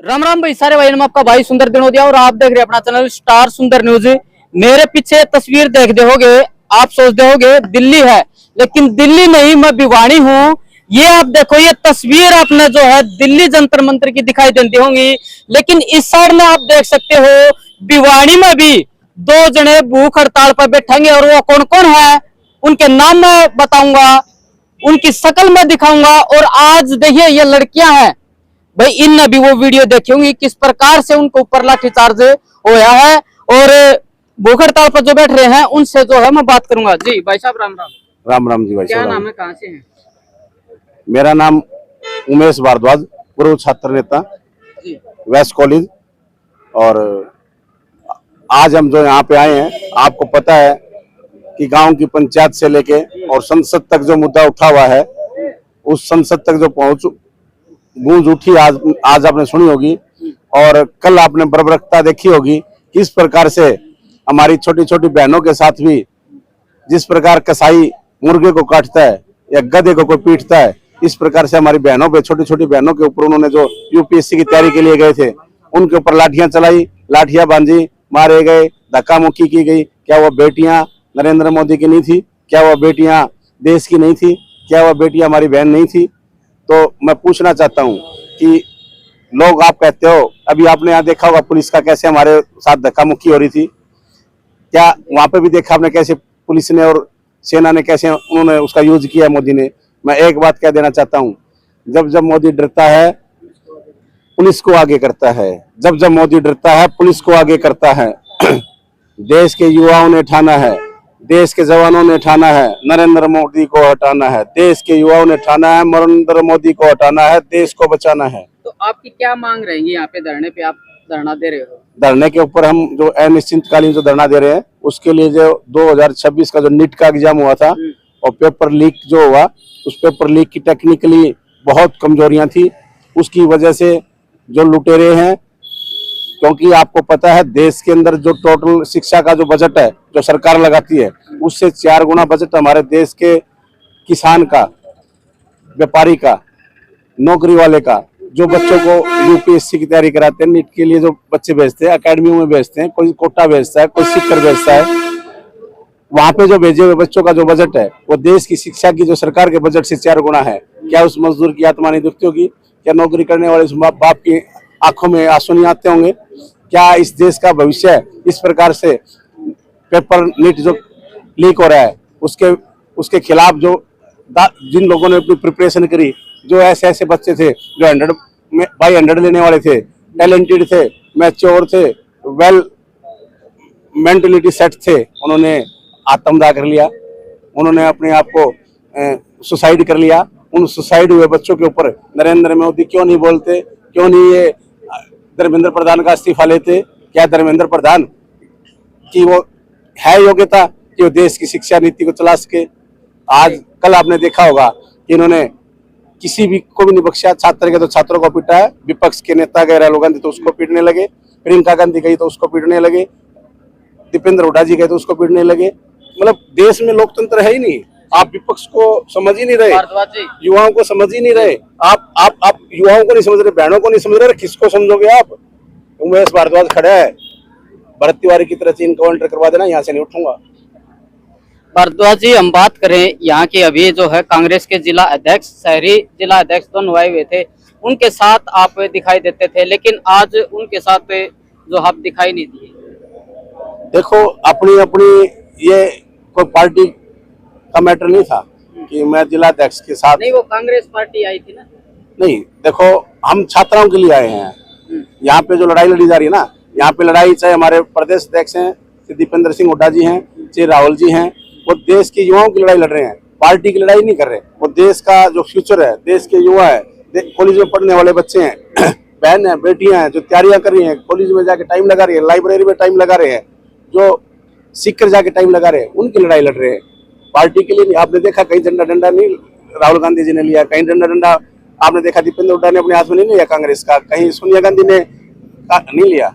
राम राम भाई सारे भाई, आपका भाई सुंदर दिनोदिया और आप देख रहे हैं अपना चैनल स्टार सुंदर न्यूज। मेरे पीछे तस्वीर देखते होगे, आप सोचते होगे दिल्ली है, लेकिन दिल्ली नहीं, मैं भिवानी हूँ। ये आप देखो, ये तस्वीर आपने जो है दिल्ली जंतर मंतर की दिखाई देती होंगी, लेकिन इस साइड में आप देख सकते हो भिवानी में भी दो जने भूख हड़ताल पर बैठेंगे। और वो कौन कौन है, उनके नाम मैं बताऊंगा, उनकी शक्ल में दिखाऊंगा। और आज देखिए ये लड़कियां हैं भाई, इन अभी वो वीडियो देखी होंगी किस प्रकार से उनके ऊपर लाठीचार्ज होया है। और भूख हड़ताल पर जो बैठ रहे हैं उनसे जो है मैं बात करूंगा। जी भाई साहब, राम राम। राम राम जी भाई। क्या नाम है, कहाँ से हैं? मेरा नाम उमेश भारद्वाज, पूर्व छात्र नेता वेस्ट कॉलेज। और आज हम जो यहाँ पे आए हैं, आपको पता है कि गांव की पंचायत से लेके और संसद तक जो मुद्दा उठा हुआ है, उस संसद तक जो गूंज उठी आज आपने सुनी होगी। और कल आपने बर्बरकता देखी होगी, किस प्रकार से हमारी छोटी छोटी बहनों के साथ भी जिस प्रकार कसाई मुर्गे को काटता है या गधे को कोई पीटता है, इस प्रकार से हमारी बहनों पे, छोटी छोटी बहनों के ऊपर उन्होंने जो यूपीएससी की तैयारी के लिए गए थे, उनके ऊपर लाठियां चलाई, लाठियां बांधी, मारे गए, धक्का मुक्की की गई। क्या वह बेटियां नरेंद्र मोदी की नहीं थी? क्या वह बेटियां देश की नहीं थी? क्या वह बेटियां हमारी बहन नहीं थी? तो मैं पूछना चाहता हूं कि लोग, आप कहते हो, अभी आपने यहाँ देखा होगा पुलिस का कैसे हमारे साथ धक्का मुक्की हो रही थी, क्या वहां पे भी देखा आपने कैसे पुलिस ने और सेना ने कैसे उन्होंने उसका यूज किया मोदी ने? मैं एक बात कह देना चाहता हूं, जब जब मोदी डरता है पुलिस को आगे करता है, जब जब मोदी डरता है पुलिस को आगे करता है। देश के युवाओं ने ठाना है, देश के जवानों ने ठाना है, नरेंद्र मोदी को हटाना है। देश के युवाओं ने ठाना है, नरेंद्र मोदी को हटाना है, देश को बचाना है। तो आपकी क्या मांग रहेगी यहाँ पे धरने पे? आप धरना दे रहे हो? धरने के ऊपर हम जो अनिश्चितकालीन जो धरना दे रहे हैं, उसके लिए जो 2026 का जो नीट का एग्जाम हुआ था और पेपर लीक जो हुआ, उस पेपर लीक की टेक्निकली बहुत कमजोरियां थी। उसकी वजह से जो लुटेरे हैं, क्योंकि आपको पता है देश के अंदर जो टोटल शिक्षा का जो बजट है जो सरकार लगाती है, उससे 4 गुना बजट हमारे देश के किसान का, व्यापारी का, नौकरी वाले का, जो बच्चों को यूपीएससी की तैयारी कराते हैं, नीट के लिए जो बच्चे भेजते हैं, अकेडमियों में भेजते हैं, कोई कोटा भेजता है, कोई सीखकर भेजता है, वहां पे जो भेजे हुए बच्चों का जो बजट है वो देश की शिक्षा की जो सरकार के बजट से 4 गुना है। क्या उस मजदूर की आत्मा नहीं दुखती होगी? क्या नौकरी करने वाले उस बाप की आंखों में आंसू नहीं आते होंगे? क्या इस देश का भविष्य इस प्रकार से पेपर नीट जो लीक हो रहा है उसके खिलाफ जो जिन लोगों ने अपनी प्रिपरेशन करी, जो ऐसे ऐसे बच्चे थे जो 100 में बाई 100 लेने वाले थे, टैलेंटेड थे, मैच्योर थे, वेल मेंटलिटी सेट थे, उन्होंने आत्मदाह कर लिया, उन्होंने अपने आप को सुसाइड कर लिया। उन सुसाइड हुए बच्चों के ऊपर नरेंद्र मोदी क्यों नहीं बोलते? क्यों नहीं ये धर्मेंद्र प्रधान का इस्तीफा लेते? क्या धर्मेंद्र प्रधान की वो है योग्यता कि वो देश की शिक्षा नीति को चला सके? आज कल आपने देखा होगा कि इन्होंने किसी भी को भी नहीं बख्शा। छात्र के तो छात्रों को पीटा है, विपक्ष के नेता गए राहुल गांधी तो उसको पीटने लगे, प्रियंका गांधी गई तो उसको पीटने लगे, दीपेंद्र हुड्डा जी गए तो उसको पीटने लगे। मतलब देश में लोकतंत्र है ही नहीं। आप विपक्ष को समझ ही नहीं रहे, युवाओं को समझ ही नहीं रहे। आप युवाओं को नहीं समझ रहे, बहनों को नहीं समझ रहे, किसको समझोगे आप? उमेश भारद्वाज खड़ा है, भरत तिवारी की तरह चीन को एंटर करवा देना, यहाँ से नहीं उठूंगा। भारद्वाज जी, हम बात करें यहाँ के, अभी जो है कांग्रेस के जिला अध्यक्ष, शहरी जिला अध्यक्ष दोनों आए हुए थे, उनके साथ आप दिखाई देते थे, लेकिन आज उनके साथ जो आप दिखाई नहीं दिए। देखो, अपनी अपनी ये कोई पार्टी का मैटर नहीं था कि मैं जिला अध्यक्ष के साथ। नहीं, वो कांग्रेस पार्टी आई थी ना। नहीं, देखो, हम छात्राओं के लिए आए हैं। यहाँ पे जो लड़ाई लड़ी जा रही है ना, यहाँ पे लड़ाई चाहे हमारे प्रदेश अध्यक्ष हैं, दीपेंद्र सिंह हुड्डा जी हैं, चाहे राहुल जी हैं, वो देश के युवाओं की लड़ाई लड़ रहे हैं, पार्टी की लड़ाई नहीं कर रहे। वो देश का जो फ्यूचर है, देश के युवा है, कॉलेज में पढ़ने वाले बच्चे हैं, बहन है, बेटियां हैं, जो तैयारियां कर रही हैं, कॉलेज में जाके टाइम लगा रही है, लाइब्रेरी में टाइम लगा रहे हैं, जो सीख कर जाके टाइम लगा रहे हैं, उनकी लड़ाई लड़ रहे हैं, पार्टी के लिए नहीं। आपने देखा कहीं झंडा डंडा नहीं राहुल गांधी जी ने लिया, कहीं झंडा डंडा आपने देखा दीपेंद्र हुड्डा ने अपने हाथ में नहीं लिया कांग्रेस का, कहीं सोनिया गांधी ने नहीं लिया।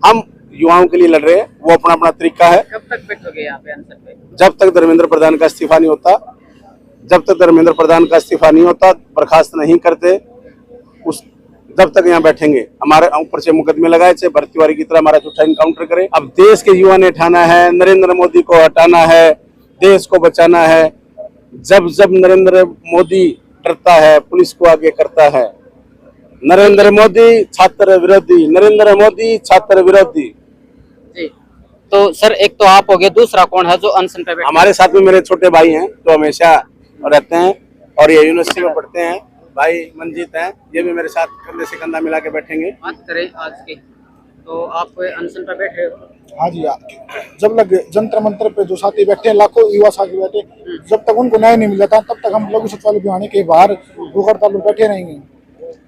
हम युवाओं के लिए लड़ रहे हैं, वो अपना अपना तरीका है। कब तक बैठोगे यहाँ पे आंसर पे? जब तक धर्मेंद्र प्रधान का इस्तीफा नहीं होता, जब तक धर्मेंद्र प्रधान का इस्तीफा नहीं होता, बर्खास्त नहीं करते, उस जब तक यहाँ बैठेंगे हमारे ऊपर से मुकदमे लगाए थे भर्तीवारी की तरह हमारा झूठा इनकाउंटर करे। अब देश के युवा ने ठाना है नरेंद्र मोदी को हटाना है, देश को बचाना है। जब जब नरेंद्र मोदी डरता है पुलिस को आगे करता है। नरेंद्र मोदी छात्र विरोधी, नरेंद्र मोदी छात्र विरोधी। जी। तो सर एक तो आप हो गए, दूसरा कौन है जो अनशन पे बैठे? हमारे साथ में मेरे छोटे भाई हैं जो हमेशा रहते हैं और ये यूनिवर्सिटी में पढ़ते हैं, भाई मंजीत हैं, ये भी मेरे साथ कंधे से कंधा मिला के बैठेंगे। बात करें आज की, तो आप अनशन पे बैठे हो? हाँ जी, जब लग जंतर मंतर पे जो साथी बैठे हैं, लाखों युवा साथी बैठे, जब तक उनको न्याय नहीं मिल जाता तब तक हम लघु सचिवालय भिवानी के बाहर भूख हड़ताल पर बैठे रहेंगे।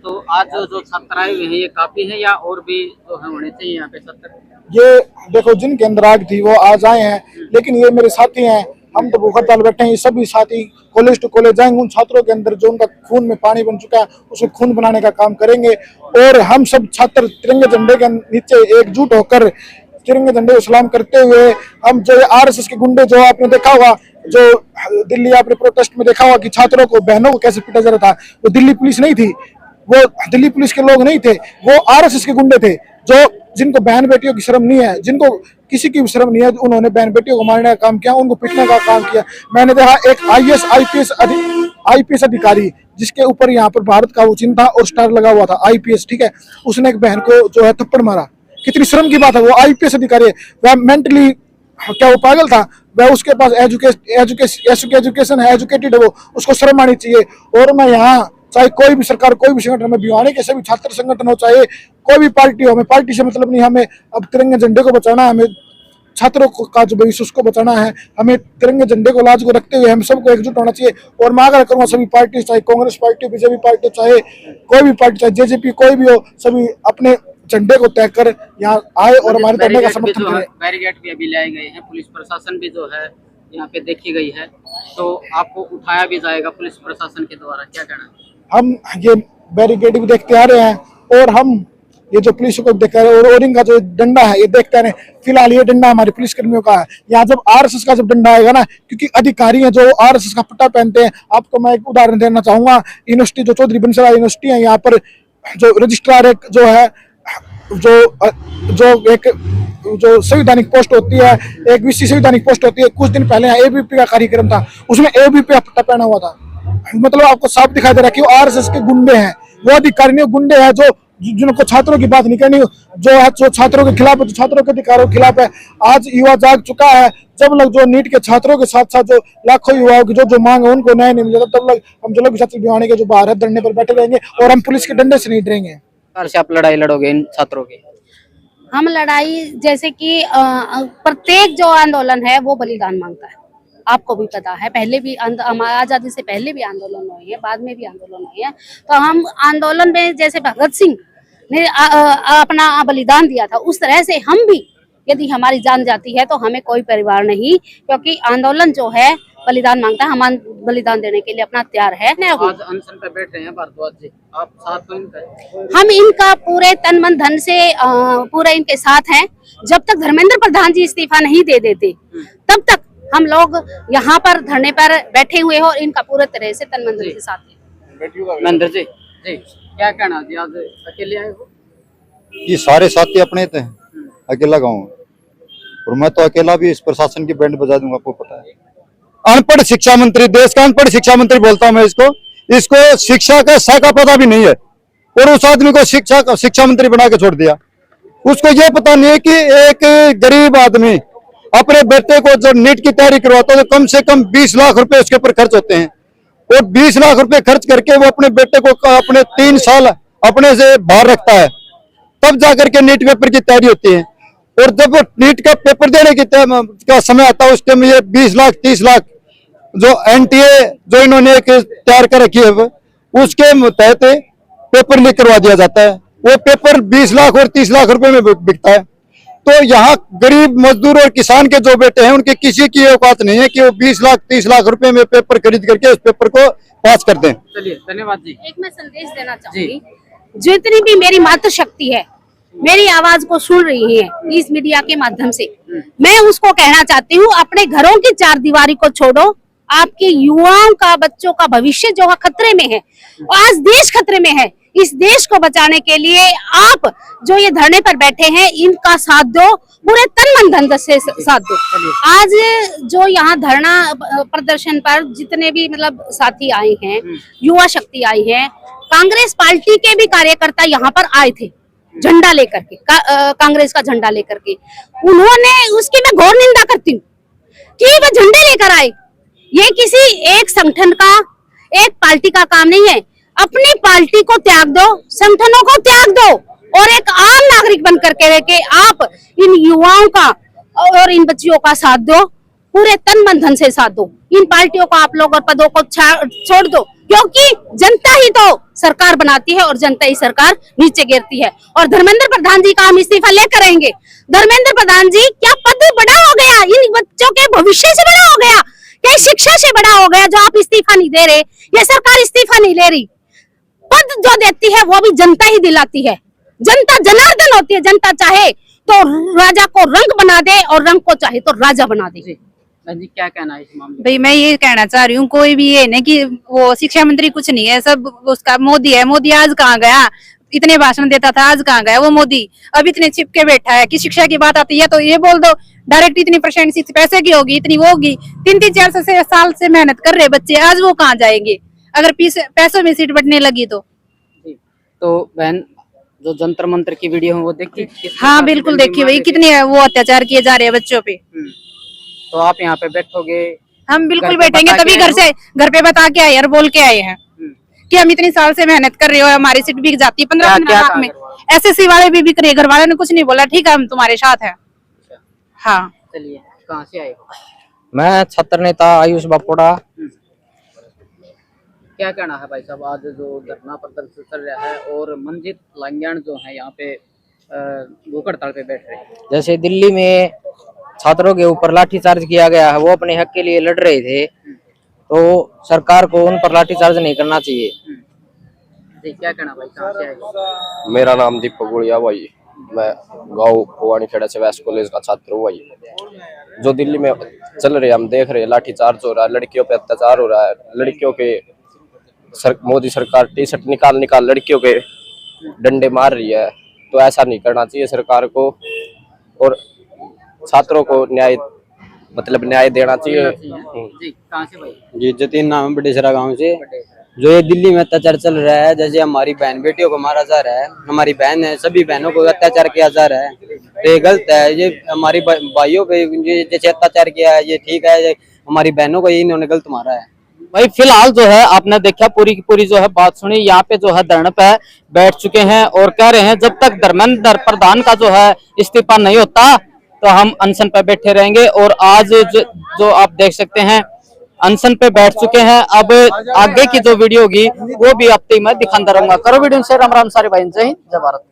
तो आज जो छात्र आए हुए हैं ये काफी है या और भी जो है होने चाहिए यहाँ पे छात्र? ये देखो जिनके अंदर आग थी वो आज आए हैं, लेकिन ये मेरे साथी हैं, हम तो भूख हड़ताल बैठे हैं। ये सभी साथी कॉलेज टू कॉलेज जाएंगे, उन छात्रों के अंदर जो उनका खून में पानी बन चुका है उसे खून बनाने का काम करेंगे। और हम सब छात्र तिरंगे झंडे के नीचे एकजुट होकर तिरंगे झंडे को सलाम करते हुए हम जो आरएसएस के गुंडे जो आपने देखा होगा, जो दिल्ली आपने प्रोटेस्ट में देखा होगा कि छात्रों को बहनों को कैसे पीटा जा रहा था, वो दिल्ली पुलिस नहीं थी, वो दिल्ली पुलिस के लोग नहीं थे, वो आरएसएस के गुंडे थे जो जिनको बहन बेटियों की शर्म नहीं है, जिनको किसी की भी शर्म नहीं है, उन्होंने बहन बेटियों को मारने का काम किया, उनको पीटने का काम किया। मैंने देखा एक आईएएस आईपीएस अधिकारी जिसके ऊपर यहाँ पर भारत का वो चिन्ह था और स्टार लगा हुआ था आईपीएस, ठीक है, उसने एक बहन को जो है थप्पड़ मारा। कितनी शर्म की बात है, वो आईपीएस अधिकारी है, वह मेंटली क्या वो पागल था, वह उसके पास एजुकेशन है, एजुकेटेड है, वो उसको शर्म आनी चाहिए। और मैं यहाँ चाहे कोई भी सरकार कोई भी संगठन में भिवानी के सभी छात्र संगठन हो, चाहे कोई भी पार्टी हो, हमें पार्टी से मतलब नहीं, हमें अब तिरंगे झंडे को बचाना है, हमें छात्रों का जो भविष्य उसको बचाना है, हमें तिरंगे झंडे को लाज को रखते हुए हम सबको एकजुट होना चाहिए। और मैं आग्रह करूंगा सभी पार्टी, चाहे कांग्रेस पार्टी, बीजेपी पार्टी, चाहे कोई भी पार्टी, चाहे जेजेपी, कोई भी हो, सभी अपने झंडे को तय कर यहाँ आए और हमारे धरने का समर्थन करें। बैरिकेड भी अभी लाए गए हैं, पुलिस प्रशासन भी जो है यहाँ पे देखी गई है, तो आपको उठाया भी जाएगा पुलिस प्रशासन के द्वारा, क्या कहना है? हम ये बैरिकेड भी देखते आ रहे हैं और हम ये जो पुलिस को देखते आ रहे हैं और इनका जो डंडा है ये देखते आ रहे हैं। फिलहाल ये डंडा हमारे पुलिस कर्मियों का है, यहाँ जब आरएसएस का जब डंडा आएगा ना, क्योंकि अधिकारी हैं जो आरएसएस का पट्टा पहनते हैं। आपको मैं एक उदाहरण देना चाहूंगा, यूनिवर्सिटी जो चौधरी बंसलाल यूनिवर्सिटी है, यहाँ पर जो रजिस्ट्रार एक जो है जो संवैधानिक पोस्ट होती है, एक विशेष संवैधानिक पोस्ट होती है, कुछ दिन पहले एबीपी का कार्यक्रम था, उसमें एबीपी का पट्टा पहना हुआ था। मतलब आपको साफ दिखाई दे रहा है कि वो आरएसएस के गुंडे हैं, वो अधिकारी नहीं, गुंडे हैं जो जिनको छात्रों की बात नहीं करनी, जो है जो छात्रों के खिलाफ है, जो छात्रों के अधिकारों के खिलाफ है। आज युवा जाग चुका है, जब लग जो नीट के छात्रों के साथ साथ जो लाखों युवाओं की जो मांग है उनको न्याय नहीं मिलेगा, तब लग हम जो लोग छात्र भिवानी के जो बाहर धरने पर बैठे रहेंगे और हम पुलिस के डंडे से नहीं डरेंगे। से आप लड़ाई लड़ोगे इन छात्रों की? हम लड़ाई जैसे कि प्रत्येक जो आंदोलन है वो बलिदान मांगता है, आपको भी पता है, पहले भी आजादी से पहले भी आंदोलन हुए हैं, बाद में भी आंदोलन हुए हैं। तो हम आंदोलन में जैसे भगत सिंह ने अपना बलिदान दिया था, उस तरह से हम भी यदि हमारी जान जाती है तो हमें कोई परिवार नहीं, क्योंकि आंदोलन जो है बलिदान मांगता है, हम बलिदान देने के लिए अपना तैयार है। आज अनशन पे बैठे हैं भारद्वाज जी, आप साथ हो इनका? हम इनका पूरे तन मन धन से पूरे इनके साथ हैं। जब तक धर्मेंद्र प्रधान जी इस्तीफा नहीं दे देते तब तक हम लोग यहाँ पर धरने पर बैठे हुए हैं और इनका पूरे तरह से तन मन धन के साथ है। महेंद्र जी, जी क्या कहना जी, आज अकेले आए हो? ये सारे साथी अपने थे, अकेला गाँव, और मैं तो अकेला भी इस प्रशासन की बैंड बजा दूंगा, आपको पता है। अनपढ़ शिक्षा मंत्री, देश का अनपढ़ शिक्षा मंत्री बोलता हूं मैं इसको शिक्षा का सा का पता भी नहीं है, और उस आदमी को शिक्षा मंत्री बना के छोड़ दिया। उसको ये पता नहीं है कि एक गरीब आदमी अपने बेटे को जब नीट की तैयारी करवाता है तो कम से कम 20 लाख रुपए उसके ऊपर खर्च होते हैं, और 20 लाख रुपए खर्च करके वो अपने बेटे को अपने 3 साल अपने से बाहर रखता है, तब जाकर के नीट पेपर की तैयारी होती है। और जब नीट का पेपर देने का समय आता है उस टाइम ये 20 लाख 30 लाख जो एनटीए जो इन्होंने एक तैयार कर रखी है उसके तहत पेपर लीक करवा दिया जाता है। वो पेपर 20 लाख और 30 लाख रुपए में बिकता है। तो यहाँ गरीब मजदूर और किसान के जो बेटे हैं उनके किसी की औकात नहीं है कि वो 20 लाख 30 लाख रुपए में पेपर खरीद करके उस पेपर को पास कर दें। चलिए धन्यवाद जी। एक मैं संदेश देना चाहूंगी, जितनी भी मेरी मातृ शक्ति है मेरी आवाज को सुन रही है इस मीडिया के माध्यम से, मैं उसको कहना चाहती हूँ, अपने घरों की चार दीवारी को छोड़ो, आपके युवाओं का बच्चों का भविष्य जो है खतरे में है, और आज देश खतरे में है, इस देश को बचाने के लिए आप जो ये धरने पर बैठे हैं इनका साथ दो, पूरे तन मन धन से साथ दो। आज जो यहाँ धरना प्रदर्शन पर जितने भी मतलब साथी आए हैं, युवा शक्ति आई है, कांग्रेस पार्टी के भी कार्यकर्ता यहाँ पर आए थे झंडा लेकर के, कांग्रेस का झंडा लेकर के। उन्होंने उसकी मैं घोर निंदा करती हूँ कि वो झंडे लेकर आए। ये किसी एक संगठन का, एक पार्टी का काम नहीं है। अपनी पार्टी को त्याग दो, संगठनों को त्याग दो और एक आम नागरिक बन करके आप इन युवाओं का और इन बच्चियों का साथ दो, पूरे तन मन धन से साथ दो। इन पार्टियों को आप लोग और पदों को छोड़ दो, क्योंकि जनता ही तो सरकार बनाती है और जनता ही सरकार नीचे गिरती है। और धर्मेंद्र प्रधान जी का हम इस्तीफा लेकर आएंगे। धर्मेंद्र प्रधान जी, क्या पद बड़ा हो गया? इन बच्चों के भविष्य से बड़ा हो गया? क्या शिक्षा से बड़ा हो गया जो आप इस्तीफा नहीं दे रहे? ये सरकार इस्तीफा नहीं ले रही। पद जो देती है वो भी जनता ही दिलाती है। जनता जनार्दन होती है। जनता चाहे तो राजा को रंग बना दे और रंग को चाहे तो राजा बना दे। जी, क्या कहना है इस मामले? भाई मैं ये कहना चाह रही हूँ, कोई भी ये नहीं कि वो शिक्षा मंत्री कुछ नहीं है, सब उसका मोदी है। मोदी आज कहाँ गया? इतने भाषण देता था, आज कहाँ गया वो मोदी? अब इतने छिपके बैठा है कि शिक्षा की बात आती है तो ये बोल दो डायरेक्ट इतनी % शिक्षा पैसे की होगी, इतनी वो होगी। 3-4 साल से मेहनत कर रहे बच्चे, आज वो कहाँ जाएंगे अगर पैसों में सीट बटने लगी तो? बहन, जो जंतर मंतर की वीडियो है वो देखी? हाँ बिल्कुल देखी भाई, कितने वो अत्याचार किए जा रहे हैं बच्चों पे। तो आप यहाँ पे बैठोगे? हम बिल्कुल बैठेंगे, तभी घर पे बता के आए और बोल के आए हैं कि हम इतनी साल से मेहनत कर रहे हो, हमारी सीट बिक जाती है 15 लाख में। SSC वाले भी बिक रहे, घर वालों ने कुछ नहीं बोला, ठीक है हम तुम्हारे साथ हैं। हाँ चलिए, कहाँ से आए हो? मैं छात्र नेता आयुष बापोड़ा। क्या कहना है भाई साहब, आज जो धरना प्रदर्शन चल रहा है और मंजित लांगयान जो है यहाँ पे भूख हड़ताल पे बैठ रहे हैं? जैसे दिल्ली में छात्रों के ऊपर लाठीचार्ज किया गया है, वो अपने हक के लिए लड़ रहे थे, तो सरकार को उन पर लाठीचार्ज नहीं करना चाहिए। जी, क्या कहना भाई, कहाँ से आए? मेरा नाम दीपक गुड़िया भाई, मैं गाँव भवानी खेड़ा से वेस्ट कॉलेज का छात्र हूँ भाई। जो दिल्ली में चल रहे हम देख रहे हैं, लाठीचार्ज हो रहा है, लड़कियों पे अत्याचार हो रहा है, लड़कियों के मोदी सरकार टी-शर्ट निकाल लड़कियों के डंडे मार रही है। तो ऐसा नहीं करना चाहिए सरकार को, और छात्रों को न्याय देना चाहिए। जी, कहाँ से भाई? जी, जतीन नाम है, बडेसरा गांव से। जो ये दिल्ली में अत्याचार चल रहा है, जैसे हमारी बहन बेटियों को मारा जा रहा है, हमारी बहन है, सभी बहनों को अत्याचार किया जा रहा है, तो ये गलत है। ये हमारी भाइयों पे जैसे अत्याचार किया है, ये ठीक है, ये हमारी बहनों को इन्होंने गलत मारा है। भाई फिलहाल जो है आपने देखा, पूरी की पूरी जो है बात सुनी। यहाँ पे जो है धरने पे बैठ चुके हैं और कह रहे हैं जब तक धर्मेंद्र प्रधान का जो है इस्तीफा नहीं होता तो हम अनशन पे बैठे रहेंगे। और आज जो आप देख सकते हैं अनशन पे बैठ चुके हैं। अब आगे की जो वीडियो होगी वो भी आपको मैं दिखाता रहूंगा। करो वीडियो से राम राम सारे भाई, जय हिंद, जय भारत।